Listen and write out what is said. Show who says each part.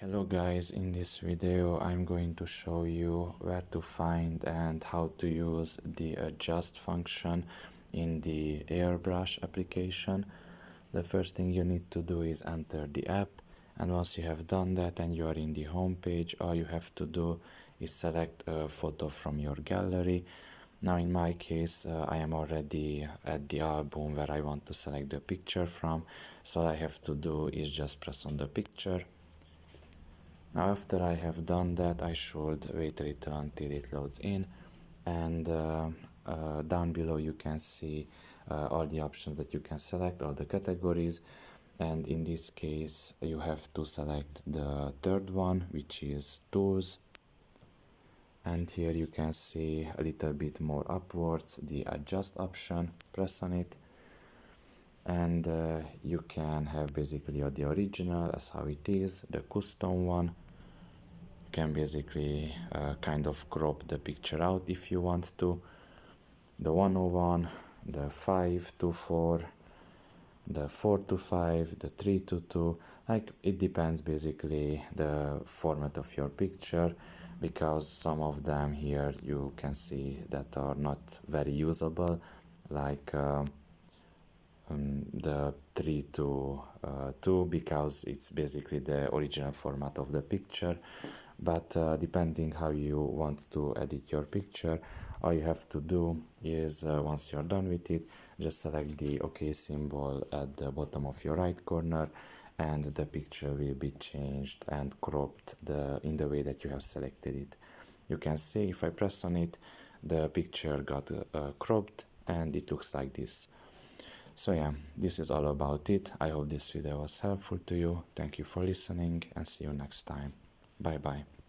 Speaker 1: Hello guys, in this video I'm going to show you where to find and how to use the adjust function in the AirBrush application. The first thing you need to do is enter the app, and once you have done that and you are in the home page, all you have to do is select a photo from your gallery. Now in my case I am already at the album where I want to select the picture from, so all I have to do is just press on the picture. Now after I have done that, I should wait a little until it loads in, and down below you can see all the options that you can select, all the categories, and in this case you have to select the third one, which is tools, and here you can see a little bit more upwards the adjust option. Press on it and you can have basically the original as how it is, the custom one. You can basically kind of crop the picture out if you want to, the 101, the 5:4, the 4:5, the 3:2, like it depends basically the format of your picture, because some of them here you can see that are not very usable, like the 3:2 because it's basically the original format of the picture. But depending how you want to edit your picture, all you have to do is once you're done with it, just select the OK symbol at the bottom of your right corner, and the picture will be changed and cropped in the way that you have selected it. You can see if I press on it, the picture got cropped and it looks like this. So yeah, this is all about it. I hope this video was helpful to you. Thank you for listening and see you next time. Bye bye.